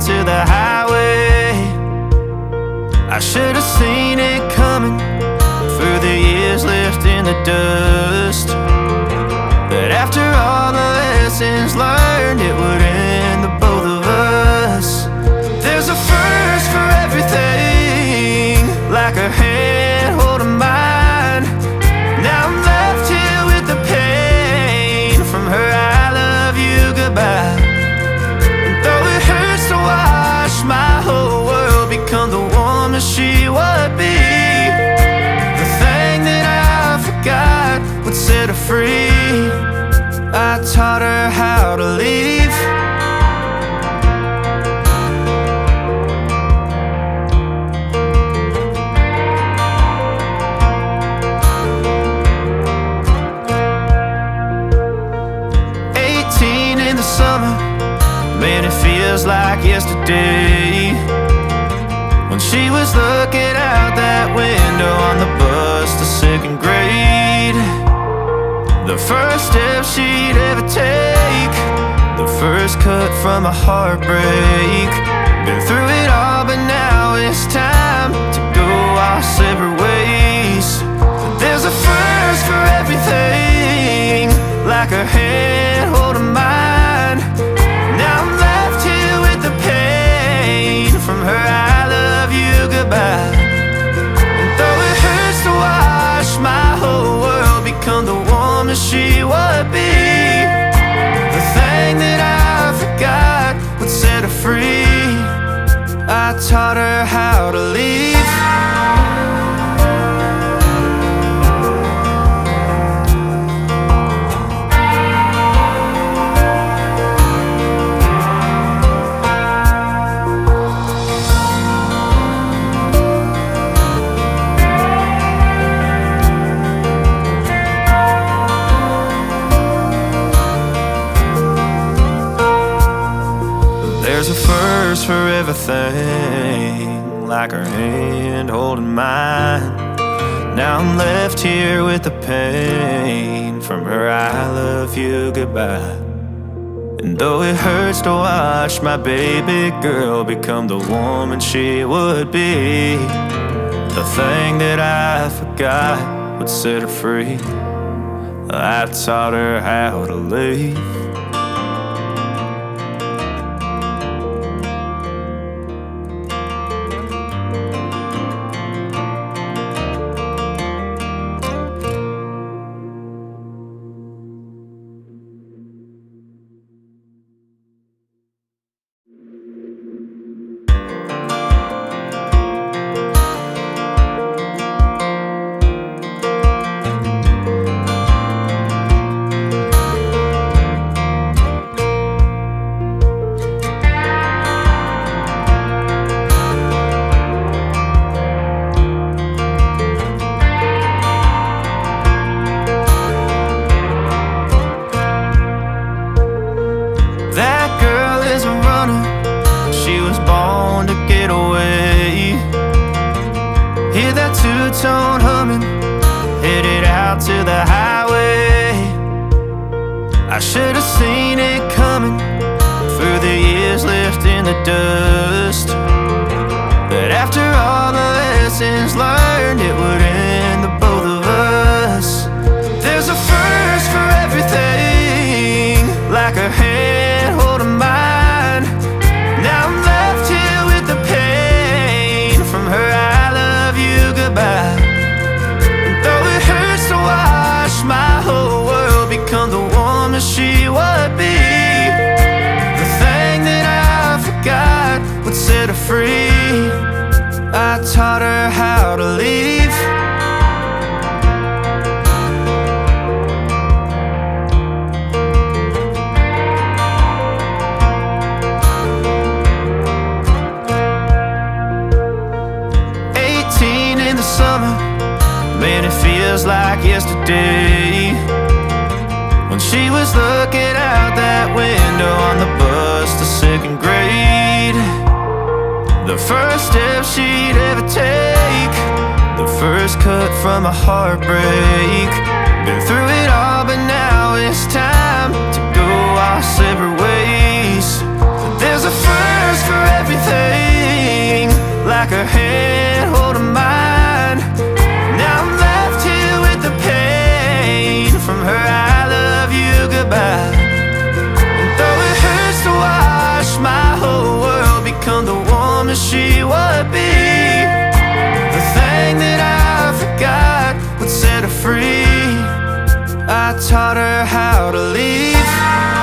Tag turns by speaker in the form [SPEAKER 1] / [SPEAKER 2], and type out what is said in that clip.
[SPEAKER 1] to the highway. I should have seen it coming through the years left in the dust, that after all the lessons learned, it would end the both of us. There's a first for everything, like her hand holding mine. Now I'm left here with the pain from her I love you goodbye. And though it hurts to watch my whole world become the woman she would be, the thing that I forgot would set her free. I taught her how to leave. Summer, man, it feels like yesterday, when she was looking out that window on the bus to second grade. The first step she'd ever take, the first cut from a heartbreak. Been through it all, but now it's time to go our separate ways. There's a first for everything, like her hand holding mine. Now I'm left here with the pain from her I love you goodbye. And though it hurts to watch my whole world become the woman she would be, the thing that I forgot would set her free. I taught her how to leave. There's a first for everything, like her hand holding mine. Now I'm left here with the pain from her I love you goodbye. And though it hurts to watch my baby girl become the woman she would be, the thing that I forgot would set her free. I taught her how to leave. 2-tone humming, headed out to the highway. I should have seen it coming through the years left in the dust, that after all the lessons learned, it would end the both of us. There's a first for everything, like her hand holding mine. Now I'm left here with the pain from her I love you goodbye. And though it hurts to watch my whole world become the woman she would be, the thing that I forgot would set her free. I taught her how to leave. Summer, man, it feels like yesterday, when she was looking out that window on the bus to second grade. The first step she'd ever take, the first cut from a heartbreak. Been through it all, but now it's time to go our separate ways. There's a first for everything. everything, like her hand holding mine. Now I'm left here with the pain from her I love you goodbye. And though it hurts to watch my whole world become the woman she would be, the thing that I forgot would set her free. I taught her how to leave.